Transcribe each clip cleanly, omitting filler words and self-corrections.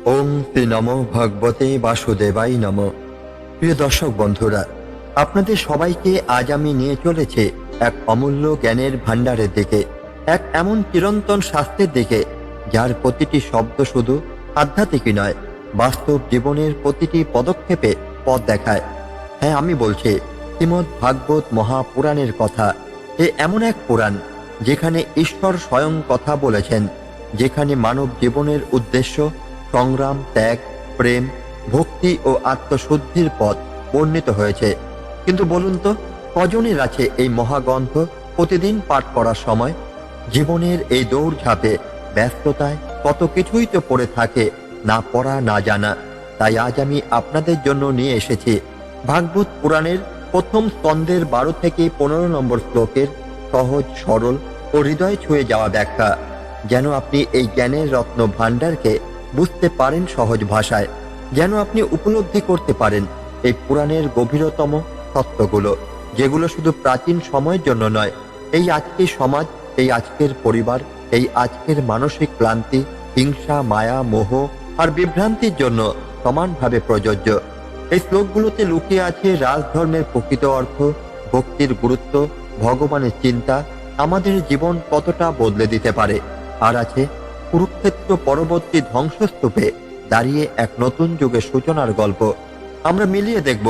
ওম শ্রী নমো ভগবতে বাসুদেবাই নমঃ। প্রিয় দর্শক বন্ধুরা, আপনাদের সবাইকে আজ আমি নিয়ে চলেছি এক অমূল্য জ্ঞানের ভাণ্ডারের দিকে, এক এমন চিরন্তন শাস্ত্রের দিকে যার প্রতিটি শব্দ শুধু আধ্যাত্মিকই নয়, বাস্তব জীবনের প্রতিটি পদক্ষেপে পথ দেখায়। হ্যাঁ, আমি বলছি শ্রীমদ্ ভাগবত মহাপুরাণের কথা। এমন এক পুরাণ যেখানে ঈশ্বর স্বয়ং কথা বলেছেন, যেখানে মানব জীবনের উদ্দেশ্য, সংগ্রাম, ত্যাগ, প্রেম, ভক্তি ও আত্মশুদ্ধির পথ বর্ণিত হয়েছে। কিন্তু বলুন তো, কজনের আছে এই মহাগ্রন্থ প্রতিদিন পাঠ করার সময়? জীবনের এই দৌড়ঝাঁপে, ব্যস্ততায় কত কিছুই তো পড়ে থাকে, না পড়া না জানা। তাই আজ আমি আপনাদের জন্য নিয়ে এসেছি ভাগবত পুরাণের প্রথম স্কন্ধের 12 থেকে 15 নম্বর শ্লোকের সহজ, সরল ও হৃদয় ছুঁয়ে যাওয়া ব্যাখ্যা, যেন আপনি এই জ্ঞানের রত্ন ভাণ্ডারকে বুঝতে পারেন সহজ ভাষায়, যেন আপনি উপলব্ধি করতে পারেন এই পুরাণের গভীরতম সত্যগুলো, যেগুলো শুধু প্রাচীন সময়ের জন্য নয়, এই আজকের সমাজ, এই আজকের পরিবার, এই আজকের মানসিক ক্লান্তি, হিংসা, মায়া, মোহ আর বিভ্রান্তির জন্য সমানভাবে প্রযোজ্য। এই শ্লোকগুলোতে লুকিয়ে আছে রাজধর্মের প্রকৃত অর্থ, ভক্তির গুরুত্ব, ভগবানের চিন্তা আমাদের জীবন কতটা বদলে দিতে পারে, আর আছে কুরুক্ষেত্র পরবর্তী ধ্বংসস্তূপে দাঁড়িয়ে এক নতুন যুগের সূচনার গল্প। আমরা মিলিয়ে দেখব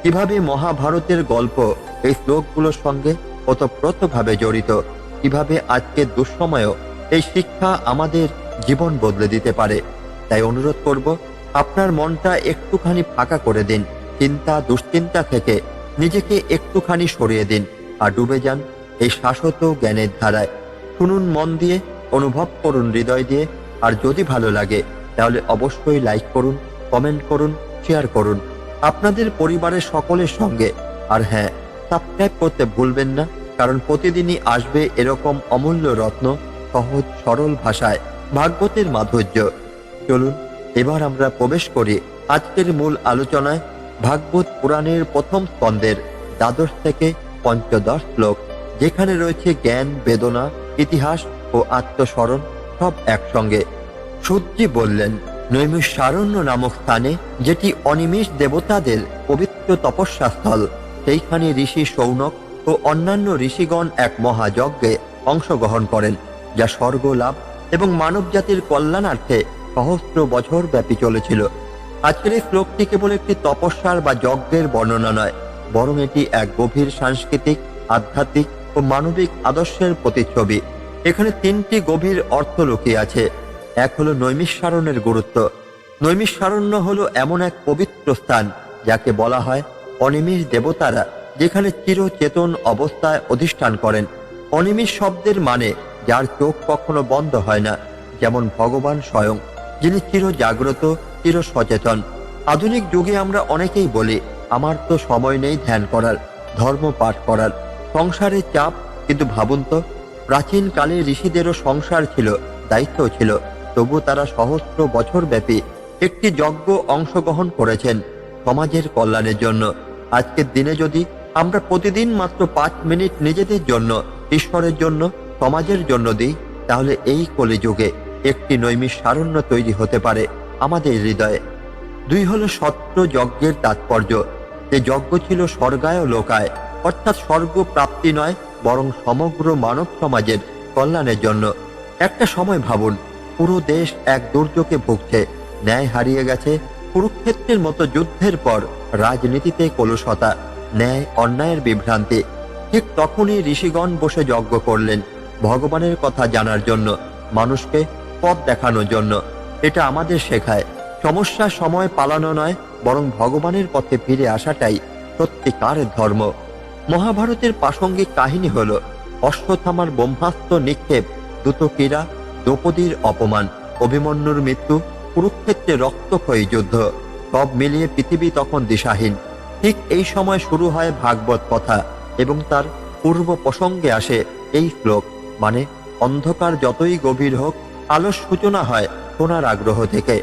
কিভাবে মহাভারতের গল্প এই শ্লোকগুলোর সঙ্গে ওতপ্রোতভাবে জড়িত, কিভাবে আজকের দুঃসময়েও এই শিক্ষা আমাদের জীবন বদলে দিতে পারে। তাই অনুরোধ করব, আপনার মনটা একটুখানি ফাঁকা করে দিন, চিন্তা দুশ্চিন্তা থেকে নিজেকে একটুখানি সরিয়ে দিন আর ডুবে যান এই শাশ্বত জ্ঞানের ধারায়। শুনুন মন দিয়ে, অনুভব করুন হৃদয় দিয়ে, আর যদি ভালো লাগে তাহলে অবশ্যই লাইক করুন, কমেন্ট করুন, শেয়ার করুন আপনাদের পরিবারের সকলের সঙ্গে। আর হ্যাঁ, সাবস্ক্রাইব করতে ভুলবেন না, কারণ প্রতিদিনই আসবে এরকম অমূল্য রত্ন, সহজ সরল ভাষায় ভাগবতের মাধুর্য। চলুন এবার আমরা প্রবেশ করি আজকের মূল আলোচনায়। ভাগবত পুরাণের প্রথম স্কন্ধের 12 থেকে 15 শ্লোক, যেখানে রয়েছে জ্ঞান, বেদনা, ইতিহাস ও আত্মস্মরণ সব একসঙ্গে। সূতজি বললেন, নৈমিষারণ্য নামক স্থানে, যেটি অনিমেষ দেবতাদের পবিত্র তপস্যা স্থল, সেইখানে ঋষি শৌনক ও অন্যান্য ঋষিগণ এক মহাযজ্ঞে অংশগ্রহণ করেন, যা স্বর্গ লাভ এবং মানব জাতির কল্যাণার্থে সহস্র বছর ব্যাপী চলেছিল। আজকের এই শ্লোকটি কেবল একটি তপস্যার বা যজ্ঞের বর্ণনা নয়, বরং এটি এক গভীর সাংস্কৃতিক, আধ্যাত্মিক ও মানবিক আদর্শের প্রতিচ্ছবি। এখানে 3টি গভীর অর্থ লুকিয়ে আছে। এক হলো নৈমিষারণ্যের গুরুত্ব। নৈমিষারণ্য হলো এমন এক পবিত্র স্থান যাকে বলা হয় অনিমেষ দেবতারা, যেখানে চিরচেতন অবস্থায় অধিষ্ঠান করেন। অনিমেষ শব্দের মানে যার চোখ কখনো বন্ধ হয় না, যেমন ভগবান স্বয়ং, যিনি চির জাগ্রত, চির সচেতন। আধুনিক যুগে আমরা অনেকেই বলি, আমার তো সময় নেই ধ্যান করার, ধর্ম পাঠ করার, সংসারের চাপ। কিন্তু ভাবুন তো, প্রাচীন কালে ঋষিদেরও সংসার ছিল, দায়িত্ব ছিল, তবু তারা সহস্র বছর ব্যাপী একটি যজ্ঞ অংশগ্রহণ করেছেন সমাজের কল্যাণের জন্য। আজকের দিনে যদি আমরা প্রতিদিন মাত্র 5 মিনিট নিজেদের জন্য, ঈশ্বরের জন্য, সমাজের জন্য দিই, তাহলে এই কলিযুগে একটি নৈমিষারণ্য তৈরি হতে পারে আমাদের হৃদয়ে। 2 হলো সত্য যজ্ঞের তাৎপর্য। যে যজ্ঞ ছিল স্বর্গায় ও লোকায়, অর্থাৎ স্বর্গ প্রাপ্তি নয়, বরং সমগ্র মানব সমাজের কল্যাণের জন্য। একটা সময় ভাবুন, পুরো দেশ এক দুর্যোগে ভুগছে, ন্যায় হারিয়ে গেছে। কুরুক্ষেত্রের মতো যুদ্ধের পর রাজনীতিতে কলুষতা, ন্যায় অন্যায়ের বিভ্রান্তি। ঠিক তখনই ঋষিগণ বসে যজ্ঞ করলেন, ভগবানের কথা জানার জন্য, মানুষকে পথ দেখানোর জন্য। এটা আমাদের শেখায়, সমস্যার সময় পালানো নয়, বরং ভগবানের পথে ফিরে আসাটাই সত্যিকার ধর্ম। মহাভারতের প্রাসঙ্গিক কাহিনী হল অশ্বত্থামার ব্রহ্মাস্ত্র নিক্ষেপ, দ্রুতক্রীড়া, দ্রৌপদীর অপমান, অভিমন্যুর মৃত্যু, কুরুক্ষেত্রে রক্তক্ষয়ী যুদ্ধ। সব মিলিয়ে পৃথিবী তখন দিশাহীন। ঠিক এই সময় শুরু হয় ভাগবত কথা, এবং তার পূর্ব প্রসঙ্গে আসে এই শ্লোক। মানে, অন্ধকার যতই গভীর হোক, আলোর সূচনা হয় শোনার আগ্রহ থেকে।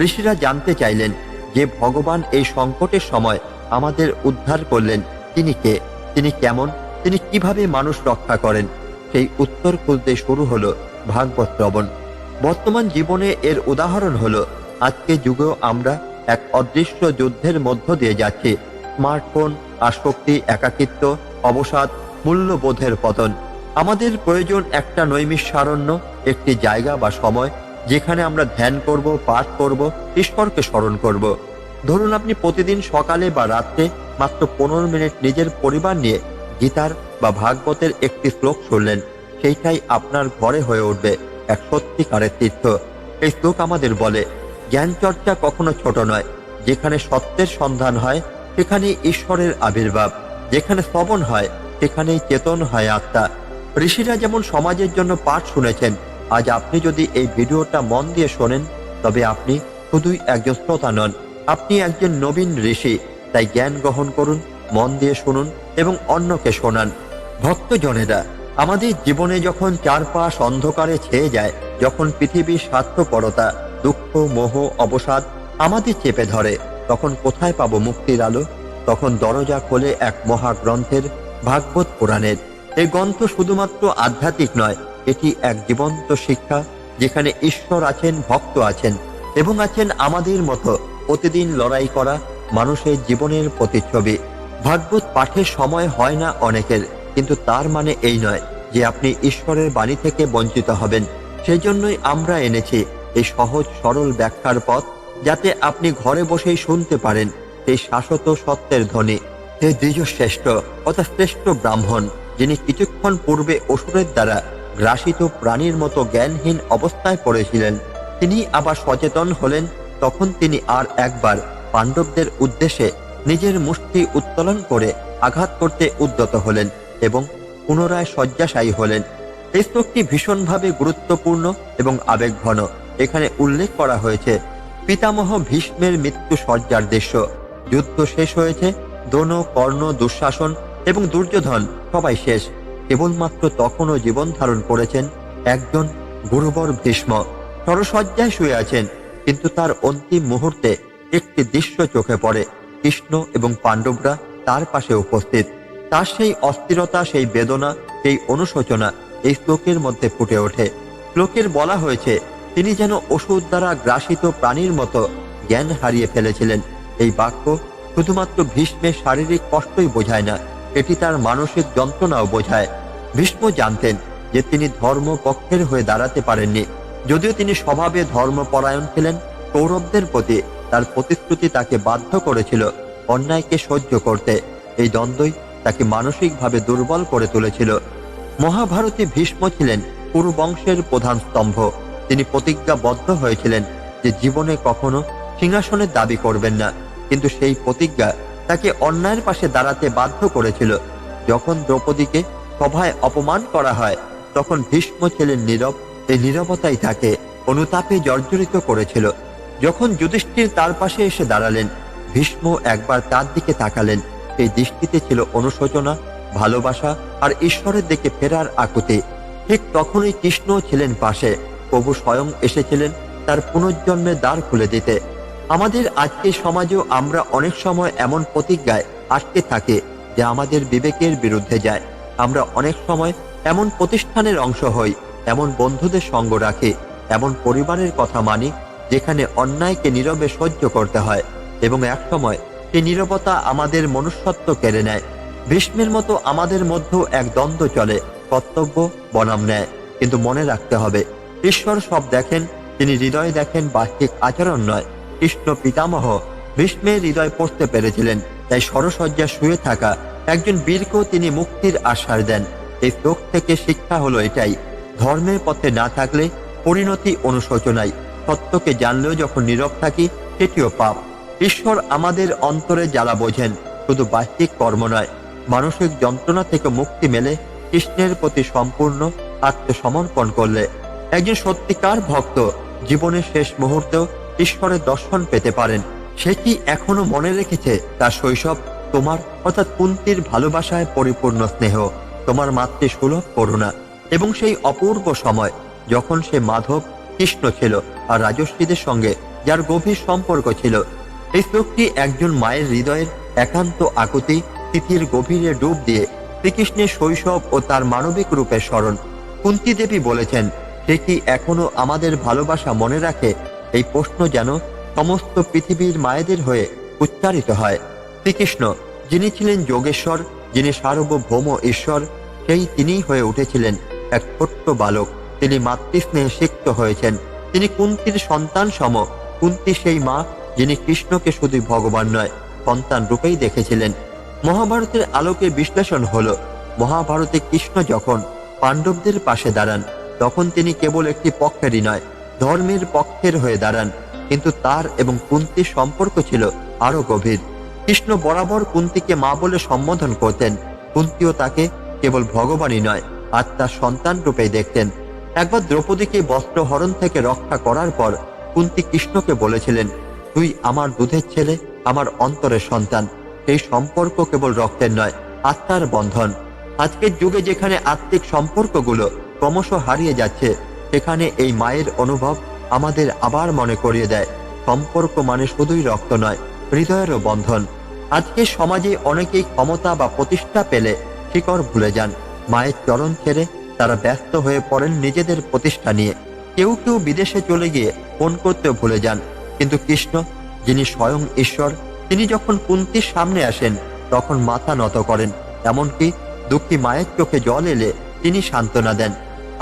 ঋষিরা জানতে চাইলেন যে ভগবান এই সংকটের সময় আমাদের উদ্ধার করলেন, তিনি কে, তিনি কেমন, তিনি কিভাবে মানুষ রক্ষা করেন। সেই উত্তর খুঁজতে শুরু হলো ভাগবত শ্রবণ। বর্তমান জীবনে এর উদাহরণ হলো আজকে যুগেও আমরা এক অদৃশ্য যুদ্ধের মধ্য দিয়ে যাচ্ছি। স্মার্টফোন, আসক্তি, একাকিত্ব, অবসাদ, মূল্যবোধের পতন। আমাদের প্রয়োজন একটা নৈমিষারণ্য, একটি জায়গা বা সময় যেখানে আমরা ধ্যান করব, পাঠ করব, ঈশ্বরকে স্মরণ করব। ধরুন আপনি প্রতিদিন সকালে বা রাত্রে মাত্র 15 মিনিট নিজের পরিবার নিয়ে গীতার বা ভাগবতের একটি শ্লোক শুনলেন। সেইটাই আপনার ঘরে হয়ে উঠবে এক সত্যিকারের তীর্থ। এই শ্লোক আমাদের বলে, জ্ঞান চর্চা কখনো ছোট নয়। যেখানে সত্যের সন্ধান হয় সেখানেই ঈশ্বরের আবির্ভাব। যেখানে শ্রবণ হয় সেখানেই চেতন হয় আত্মা। ঋষিরা যেমন সমাজের জন্য পাঠ শুনেছেন, আজ আপনি যদি এই ভিডিওটা মন দিয়ে শোনেন তবে আপনি শুধুই একজন শ্রোতা নন, আপনি একজন নবীন ঋষি। তাই জ্ঞান গ্রহণ করুন, মন দিয়ে শুনুন এবং অন্যকে শোনান। ভক্তজনেরা, আমাদের জীবনে যখন চারপাশ অন্ধকারে ছেয়ে যায়, যখন পৃথিবীর স্বার্থপরতা, দুঃখ, মোহ, অবসাদ আমাদের চেপে ধরে, তখন কোথায় পাবো মুক্তির আলো? তখন দরজা খোলে এক মহাগ্রন্থের, ভাগবত পুরাণের। এই গ্রন্থ শুধুমাত্র আধ্যাত্মিক নয়, এটি এক জীবন্ত শিক্ষা, যেখানে ঈশ্বর আছেন, ভক্ত আছেন এবং আছেন আমাদের মতো প্রতিদিন লড়াই করা মানুষের জীবনের প্রতিচ্ছবি। ভাগবত পাঠের সময় হয় না অনেকের, কিন্তু তার মানে এই নয় যে আপনি ঈশ্বরের বাণী থেকে বঞ্চিত হবেন। সেই জন্যই আমরা এনেছি এই সহজ সরল ব্যাখ্যার পথ, যাতে আপনি ঘরে বসেই শুনতে পারেন সেই শাশ্বত সত্যের ধ্বনি। হে দ্বিজশ্রেষ্ঠ অর্থাৎ শ্রেষ্ঠ ব্রাহ্মণ, যিনি কিছুক্ষণ পূর্বে অসুরের দ্বারা গ্রাসিত প্রাণীর মতো জ্ঞানহীন অবস্থায় পড়েছিলেন, তিনি আবার সচেতন হলেন। তখন তিনি আর একবার পাণ্ডবদের উদ্দেশ্যে নিজের মুষ্টি উত্তোলন করে আঘাত করতে উদ্যত হলেন এবং পুনরায় শয্যাশায়ী হলেন। এই শ্লোকটি ভীষণভাবে গুরুত্বপূর্ণ এবং আবেগঘন। এখানে উল্লেখ করা হয়েছে পিতামহ ভীষ্মের মৃত্যু শয্যার দৃশ্য। যুদ্ধ শেষ হয়েছে, দ্রোণ, কর্ণ, দুঃশাসন এবং দুর্যোধন সবাই শেষ। কেবলমাত্র তখনও জীবন ধারণ করেছেন একজন গুরুবর ভীষ্ম। সরসজ্জায় শুয়ে আছেন, কিন্তু তার অন্তিম মুহূর্তে একটি দৃশ্য চোখে পড়ে। কৃষ্ণ এবং পাণ্ডবরা তার পাশে উপস্থিত। তার সেই অস্থিরতা, সেই বেদনা, সেই অনুশোচনা এই শ্লোকের মধ্যে ফুটে ওঠে। শ্লোকের বলা হয়েছে তিনি যেন অসুর দ্বারা গ্রাসিত প্রাণীর মতো জ্ঞান হারিয়ে ফেলেছিলেন। এই বাক্য শুধুমাত্র ভীষ্মের শারীরিক কষ্টই বোঝায় না, এটি তার মানসিক যন্ত্রণাও বোঝায়। ভীষ্ম জানতেন যে তিনি ধর্ম পক্ষের হয়ে দাঁড়াতে পারেননি। যদিও তিনি স্বভাবে ধর্মপরায়ণ ছিলেন, কৌরবদের প্রতি তার প্রতিশ্রুতি তাকে বাধ্য করেছিল অন্যায়কে সহ্য করতে। এই দ্বন্দ্বই তাকে মানসিকভাবে দুর্বল করে তুলেছিল। মহাভারতে ভীষ্ম ছিলেন কুরুবংশের প্রধান স্তম্ভ। তিনি প্রতিজ্ঞাবদ্ধ হয়েছিলেন যে জীবনে কখনো সিংহাসনের দাবি করবেন না, কিন্তু সেই প্রতিজ্ঞা তাকে অন্যায়ের পাশে দাঁড়াতে বাধ্য করেছিল। যখন দ্রৌপদীকে সভায় অপমান করা হয়, তখন ভীষ্ম ছিলেন নীরব। এই নীরবতাই তাকে অনুতাপে জর্জরিত করেছিল। যখন যুধিষ্ঠির তার পাশে এসে দাঁড়ালেন, ভীষ্ম একবার তার দিকে তাকালেন। এই দৃষ্টিতে ছিল অনুশোচনা, ভালোবাসা আর ঈশ্বরের দিকে ফেরার আকুতি। ঠিক তখনই কৃষ্ণ ছিলেন পাশে। প্রভু স্বয়ং এসেছিলেন তার পুনর্জন্মের দ্বার খুলে দিতে। আমাদের আজকের সমাজেও আমরা অনেক সময় এমন প্রতিজ্ঞায় আটকে থাকি যা আমাদের বিবেকের বিরুদ্ধে যায়। আমরা অনেক সময় এমন প্রতিষ্ঠানের অংশ হই, এমন বন্ধুদের সঙ্গ রাখি, এমন পরিবারের কথা মানি যেখানে অন্যায়কে নীরবে সহ্য করতে হয়, এবং এক সময় সেই নীরবতা আমাদের মনুষ্যত্ব কেড়ে নেয়। ভীষ্মের মতো আমাদের মধ্যেও এক দ্বন্দ্ব চলে, কর্তব্য বনাম ন্যায়। কিন্তু মনে রাখতে হবে, ঈশ্বর সব দেখেন, তিনি হৃদয় দেখেন, বাহ্যিক আচরণ নয়। কৃষ্ণ পিতামহ ভীষ্মের হৃদয় পড়তে পেরেছিলেন, তাই সরসজ্জা শুয়ে থাকা একজন বীরকেও তিনি মুক্তির আশ্বাস দেন। এই শ্লোক থেকে শিক্ষা হলো এটাই, ধর্মের পথে না থাকলে পরিণতি অনুশোচনায়। সত্যকে জানলেও যখন নীরব থাকি, সেটিও পাপ। ঈশ্বর আমাদের অন্তরে জ্বালা বোঝেন, শুধু বাহ্যিক কর্ম নয়। মানসিক যন্ত্রণা থেকে মুক্তি মেলে কৃষ্ণের প্রতি সম্পূর্ণ আত্মসমর্পণ করলে। একজন সত্যিকার ভক্ত জীবনের শেষ মুহূর্তেও ঈশ্বরের দর্শন পেতে পারেন। সে কি এখনো মনে রেখেছে তার শৈশব? তোমার অর্থাৎ কুন্তির ভালোবাসায় পরিপূর্ণ স্নেহ, তোমার মাতৃসুলভ করুণা এবং সেই অপূর্ব সময় যখন সে মাধব, কৃষ্ণ ছিল আর রাজস্বীদের সঙ্গে যার গভীর সম্পর্ক ছিল। এই শ্লোকটি একজন মায়ের হৃদয়ের একান্ত আকুতি, তিথির গভীরে ডুব দিয়ে শ্রীকৃষ্ণের শৈশব ও তার মানবিক রূপের স্মরণ। কুন্তী দেবী বলেছেন, সে কি এখনো আমাদের ভালোবাসা মনে রাখে? এই প্রশ্ন যেন সমস্ত পৃথিবীর মায়েদের হয়ে উচ্চারিত হয়। শ্রীকৃষ্ণ, যিনি ছিলেন যোগেশ্বর, যিনি সার্বভৌম ঈশ্বর, সেই তিনিই হয়ে উঠেছিলেন এক ছোট্ট বালক। তিনি মাতৃস্নেহে সিক্ত হয়েছেন। তিনি কুন্তির সন্তান সম। কুন্তি সেই মা যিনি কৃষ্ণকে শুধু ভগবান নয়, সন্তান রূপেই দেখেছিলেন। মহাভারতের আলোকে বিশ্লেষণ হলো, মহাভারতে কৃষ্ণ যখন পাণ্ডবদের পাশে দাঁড়ান, তখন তিনি কেবল একটি পক্ষেরই নয়, ধর্মের পক্ষের হয়ে দাঁড়ান। কিন্তু তার এবং কুন্তির সম্পর্ক ছিল আরো গভীর। কৃষ্ণ বরাবর কুন্তিকে মা বলে সম্বোধন করতেন। কুন্তিও তাকে কেবল ভগবানই নয়, আত্মার সন্তান রূপেই দেখতেন। একবার দ্রৌপদীকে বস্ত্রহরণ থেকে রক্ষা করার পর কুন্তি কৃষ্ণকে বলেছিলেন, তুই আমার দুধের ছেলে, আমার অন্তরের সন্তান। সেই সম্পর্ক কেবল রক্তের নয়, আত্মার বন্ধন। আজকের যুগে যেখানে আত্মিক সম্পর্কগুলো ক্রমশ হারিয়ে যাচ্ছে, সেখানে এই মায়ের অনুভব আমাদের আবার মনে করিয়ে দেয়, সম্পর্ক মানে শুধুই রক্ত নয়, হৃদয়েরও বন্ধন। আজকের সমাজে অনেকেই ক্ষমতা বা প্রতিষ্ঠা পেলে শিকড় ভুলে যান। মায়ের চরণ ছেড়ে তারা ব্যস্ত হয়ে পড়েন নিজেদের প্রতিষ্ঠা নিয়ে। কেউ কেউ বিদেশে চলে গিয়ে ফোন করতেও ভুলে যান। কিন্তু কৃষ্ণ, যিনি স্বয়ং ঈশ্বর, তিনি যখন কুন্তির সামনে আসেন তখন মাথা নত করেন। এমনকি দুঃখী মায়ের চোখে জল এলে তিনি সান্ত্বনা দেন।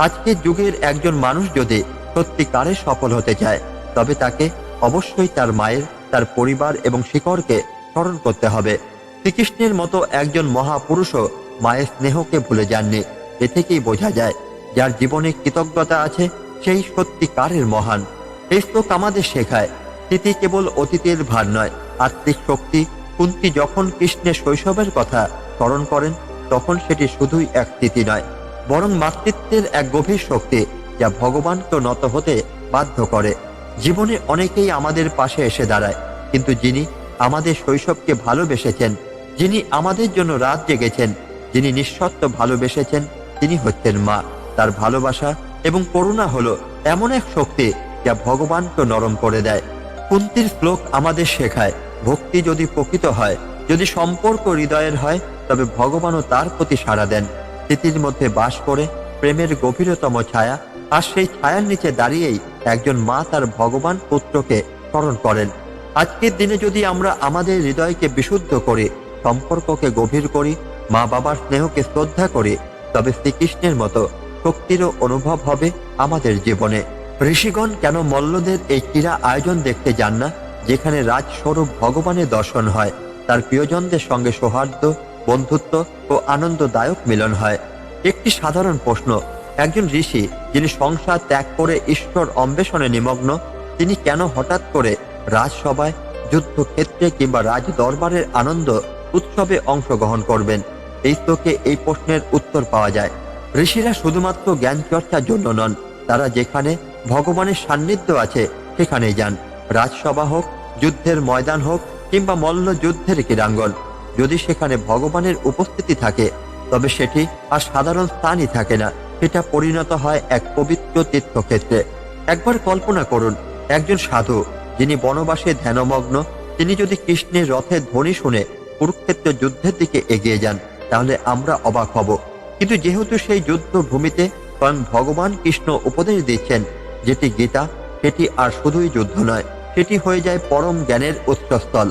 আজকের যুগের একজন মানুষ যদি সত্যিকারে সফল হতে চায়, তবে তাকে অবশ্যই তার মায়ের, তার পরিবার এবং শিকড়কে স্মরণ করতে হবে। শ্রীকৃষ্ণের মতো একজন মহাপুরুষও মায়ের স্নেহকে ভুলে যাননি। এ থেকেই বোঝা যায়, যার জীবনে কৃতজ্ঞতা আছে সেই সত্যিকারের মহান। এই শ্লোক আমাদের শেখায়, স্মৃতি কেবল অতীতের ভার নয়, আত্মিক শক্তি। কুন্তি যখন কৃষ্ণের শৈশবের কথা স্মরণ করেন, তখন সেটি শুধুই এক স্মৃতি নয়, বরং মাতৃত্বের এক গভীর শক্তি, যা ভগবানকে নত হতে বাধ্য করে। জীবনে অনেকেই আমাদের পাশে এসে দাঁড়ায়, কিন্তু যিনি আমাদের শৈশবকে ভালোবেসেছেন, যিনি আমাদের জন্য রাত জেগেছেন, যিনি নিঃস্বার্থ ভালোবেসেছেন, তিনি হচ্ছেন মা। তার ভালোবাসা এবং করুণা হলো এমন এক শক্তি যা ভগবানকে নরম করে দেয়। কুন্তির শ্লোক আমাদের শেখায়, ভক্তি যদি প্রকৃত হয়, যদি সম্পর্ক হৃদয়ের হয়, তবে ভগবানও তার প্রতি সাড়া দেন। স্মৃতির মধ্যে বাস করে প্রেমের গভীরতম ছায়া, আর সেই ছায়ার নিচে দাঁড়িয়েই একজন মা তার ভগবান পুত্রকে স্মরণ করেন। আজকের দিনে যদি আমরা আমাদের হৃদয়কে বিশুদ্ধ করি, সম্পর্ককে গভীর করি, মা বাবার স্নেহকে শ্রদ্ধা করি, তবে শ্রীকৃষ্ণের মতো শক্তিরও অনুভব হবে আমাদের জীবনে। ঋষিগণ কেন মল্লদের এই ক্রীড়া আয়োজন দেখতে যান না, যেখানে রাজস্বরূপ ভগবানের দর্শন হয়, তার প্রিয়জনদের সঙ্গে সৌহার্দ্য, বন্ধুত্ব ও আনন্দদায়ক মিলন হয়? একটি সাধারণ প্রশ্ন, একজন ঋষি যিনি সংসার ত্যাগ করে ঈশ্বর অন্বেষণে নিমগ্ন, তিনি কেন হঠাৎ করে রাজসভায়, যুদ্ধক্ষেত্রে কিংবা রাজ দরবারের আনন্দ উৎসবে অংশগ্রহণ করবেন? এই শ্লোকে এই প্রশ্নের উত্তর পাওয়া যায়। ঋষিরা শুধুমাত্র জ্ঞান চর্চার জন্য নন, তারা যেখানে ভগবানের সান্নিধ্য আছে সেখানেই যান। রাজসভা হোক, যুদ্ধের ময়দান হোক কিংবা মল্ল যুদ্ধের ক্রীড়াঙ্গন, যদি সেখানে ভগবানের উপস্থিতি থাকে, তবে সেটি আর সাধারণ স্থানই থাকে না, সেটা পরিণত হয় এক পবিত্র তীর্থক্ষেত্রে। একবার কল্পনা করুন, একজন সাধু যিনি বনবাসে ধ্যানমগ্ন, তিনি যদি কৃষ্ণের রথের ধ্বনি শুনে কুরুক্ষেত্র যুদ্ধের দিকে এগিয়ে যান, তাহলে আমরা অবাক হব। কিন্তু যেহেতু সেই যুদ্ধ ভূমিতে স্বয়ং ভগবান কৃষ্ণ উপদেশ দিচ্ছেন, যেটি গীতা, সেটি আর শুধুই যুদ্ধ নয়, সেটি হয়ে যায় পরম জ্ঞানের উৎসস্থল।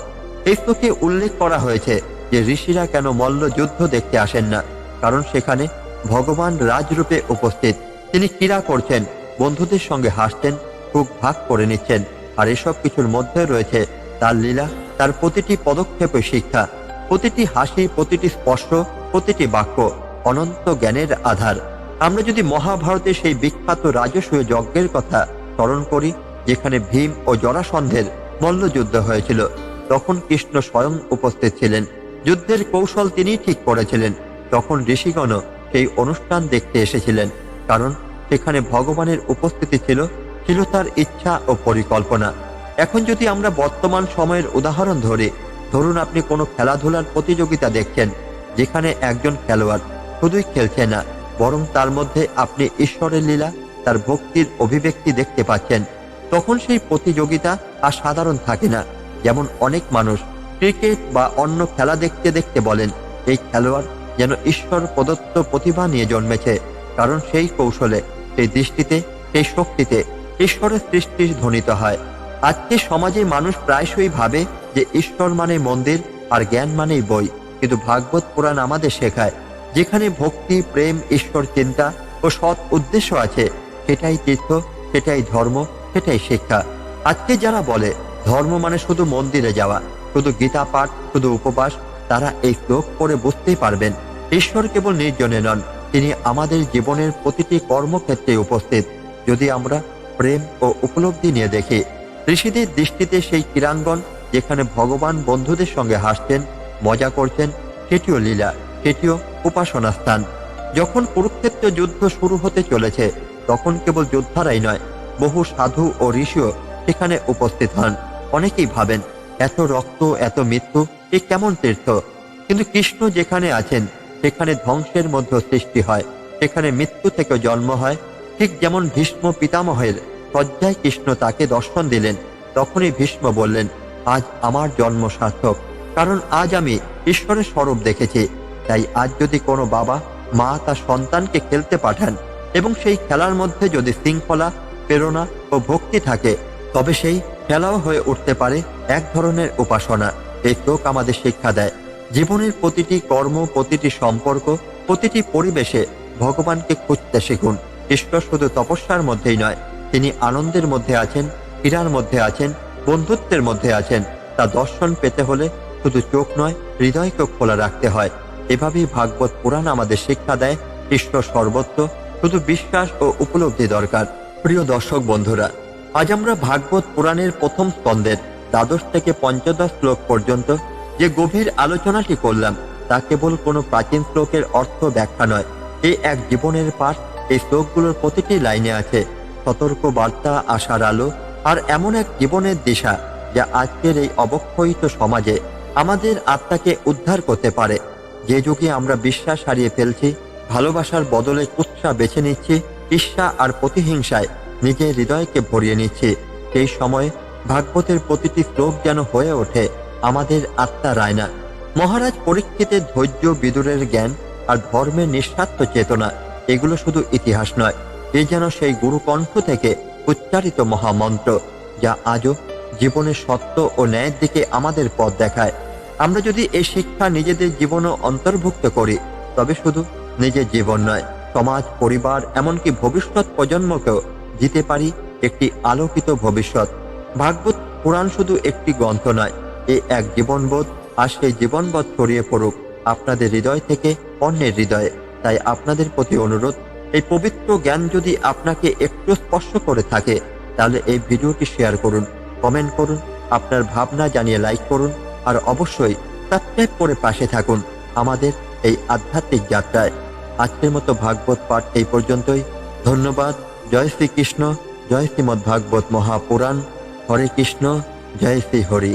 এই শ্লোকে উল্লেখ করা হয়েছে যে ঋষিরা কেন মল্ল যুদ্ধ দেখতে আসেন না, কারণ সেখানে ভগবান রাজরূপে উপস্থিত। তিনি ক্রীড়া করছেন, বন্ধুদের সঙ্গে হাসছেন, সুখ ভাগ করে নিচ্ছেন, আর এসব কিছুর মধ্যে রয়েছে তার লীলা, তার প্রতিটি পদক্ষেপে শিক্ষা, প্রতিটি হাসি, প্রতিটি স্পর্শ, প্রতিটি বাক্য অনন্ত জ্ঞানের আধার। আমরা যদি মহাভারতের সেই বিখ্যাত রাজসূয় যজ্ঞের কথা স্মরণ করি, যেখানে ভীম ও জরাসন্ধের মল্লযুদ্ধ হয়েছিল, তখন কৃষ্ণ স্বয়ং উপস্থিত ছিলেন। যুদ্ধের কৌশল তিনি ঠিক করেছিলেন। তখন ঋষিগণ সেই অনুষ্ঠান দেখতে এসেছিলেন, কারণ সেখানে ভগবানের উপস্থিতি ছিল তার ইচ্ছা ও পরিকল্পনা। এখন যদি আমরা বর্তমান সময়ের উদাহরণ ধরুন আপনি কোনো খেলাধুলার প্রতিযোগিতা দেখছেন, যেখানে একজন খেলোয়াড় শুধুই খেলছে না, বরং তার মধ্যে আপনি ঈশ্বরের লীলা, তার ভক্তির অভিব্যক্তি দেখতে পাচ্ছেন, তখন সেই প্রতিযোগিতা আর সাধারণ থাকে না। যেমন অনেক মানুষ ক্রিকেট বা অন্য খেলা দেখতে দেখতে বলেন, এই খেলোয়াড় যেন ঈশ্বর প্রদত্ত প্রতিভা নিয়ে জন্মেছে, কারণ সেই কৌশলে, সেই দৃষ্টিতে, সেই শক্তিতে ঈশ্বরের সৃষ্টি ধ্বনিত হয়। আজকে সমাজে মানুষ প্রায়শই ভাবে যে ঈশ্বর মানে মন্দির আর জ্ঞান মানেই বই, কিন্তু ভাগবত পুরাণ আমাদের শেখায় যেখানে ভক্তি, প্রেম, ঈশ্বর চিন্তা ও সৎ উদ্দেশ্য আছে, সেটাই তীর্থ, সেটাই ধর্ম, সেটাই শিক্ষা। আজকে যারা বলে ধর্ম মানে শুধু মন্দিরে যাওয়া, শুধু গীতা পাঠ, শুধু উপবাস, তারা এই শ্লোক পড়ে বুঝতেই পারবেন ঈশ্বর কেবল নির্জনে নন, তিনি আমাদের জীবনের প্রতিটি কর্মক্ষেত্রে উপস্থিত। যদি আমরা প্রেম ও উপলব্ধি নিয়ে দেখি, ঋষিদের দৃষ্টিতে সেই ক্রীড়াঙ্গন যেখানে ভগবান বন্ধুদের সঙ্গে হাসছেন, মজা করছেন, সেটিও লীলা, সেটিও উপাসনা স্থান। যখন কুরুক্ষেত্র যুদ্ধ শুরু হতে চলেছে, তখন কেবল যোদ্ধারাই নয়, বহু সাধু ও ঋষিও সেখানে উপস্থিত হন। অনেকেই ভাবেন এত রক্ত, এত মৃত্যু, এ কেমন তীর্থ? কিন্তু কৃষ্ণ যেখানে আছেন সেখানে ধ্বংসের মধ্যে সৃষ্টি হয়, সেখানে মৃত্যু থেকে জন্ম হয়। ঠিক যেমন ভীষ্ম পিতামহের শয্যায় কৃষ্ণ তাকে দর্শন দিলেন, তখনই ভীষ্ম বললেন, আজ আমার জন্ম সার্থক, কারণ আজ আমি ঈশ্বরের স্বরূপ দেখেছি। তাই আজ যদি কোনো বাবা মা তার সন্তানকে খেলতে পাঠান এবং সেই খেলার মধ্যে যদি শৃঙ্খলা, প্রেরণা ও ভক্তি থাকে, তবে সেই খেলাও হয়ে উঠতে পারে এক ধরনের উপাসনা। এই শ্লোক আমাদের শিক্ষা দেয় জীবনের প্রতিটি কর্ম, প্রতিটি সম্পর্ক, প্রতিটি পরিবেশে ভগবানকে খুঁজতে শিখুন। ঈশ্বর শুধু তপস্যার মধ্যেই নয়, তিনি আনন্দের মধ্যে আছেন, ক্রীড়ার মধ্যে আছেন, বন্ধুত্বের মধ্যে আছেন। তা দর্শন পেতে হলে শুধু চোখ নয়, হৃদয়কে খোলা রাখতে হয়। এভাবেই ভাগবত পুরাণ আমাদের শিক্ষা দেয় ঈশ্বর সর্বত্র, শুধু বিশ্বাস ও উপলব্ধি দরকার। প্রিয় দর্শক বন্ধুরা, আজ আমরা ভাগবত পুরাণের প্রথম স্কন্ধের ১২ থেকে ৫০ শ্লোক পর্যন্ত যে গভীর আলোচনাটি করলাম, তা কেবল কোনো প্রাচীন শ্লোকের অর্থ ব্যাখ্যা নয়, এ এক জীবনের পাঠ। এই শ্লোকগুলোর প্রতিটি লাইনে আছে সতর্ক বার্তা, আশার আলো, আর এমন এক জীবনের দিশা যা আজকের এই অবক্ষয়িত সমাজে আমাদের আত্মাকে উদ্ধার করতে পারে। যে যুগে আমরা বিশ্বাস হারিয়ে ফেলছি, ভালোবাসার বদলে কুৎসা বেছে নিচ্ছি, ঈর্ষা আর প্রতিহিংসায় নিজের হৃদয়কে ভরিয়ে নিচ্ছি, সেই সময়ে ভাগবতের প্রতিটি শ্লোক যেন হয়ে ওঠে আমাদের আত্মার আয়না। মহারাজ পরীক্ষিতের ধৈর্য, বিদুরের জ্ঞান আর ধর্মের নিঃস্বার্থ চেতনা, এগুলো শুধু ইতিহাস নয়, এ যেন সেই গুরুকণ্ঠ থেকে উচ্চারিত মহামন্ত্র, যা আজও জীবনের সত্য ও ন্যায়ের দিকে আমাদের পথ দেখায়। আমরা যদি এই শিক্ষা নিজেদের জীবনে অন্তর্ভুক্ত করি, তবে শুধু নিজের জীবন নয়, সমাজ, পরিবার, এমনকি ভবিষ্যৎ প্রজন্মকেও দিতে পারি একটি আলোকিত ভবিষ্যৎ। ভাগবত পুরাণ শুধু একটি গ্রন্থ নয়, এ এক জীবনবোধ, আর সেই জীবনবোধ ছড়িয়ে পড়ুক আপনাদের হৃদয় থেকে অন্যের হৃদয়ে। তাই আপনাদের প্রতি অনুরোধ, এই পবিত্র জ্ঞান যদি আপনাকে একটু স্পর্শ করে থাকে, তাহলে এই ভিডিওটি শেয়ার করুন, কমেন্ট করুন, আপনার ভাবনা জানিয়ে লাইক করুন, আর অবশ্যই সাবস্ক্রাইব করে পাশে থাকুন আমাদের এই আধ্যাত্মিক যাত্রায়। আজকের মতো ভাগবত পাঠ এই পর্যন্তই। ধন্যবাদ। জয় শ্রীকৃষ্ণ, জয় শ্রীমদ্ ভাগবত মহাপুরাণ। হরে কৃষ্ণ, জয় শ্রী হরি।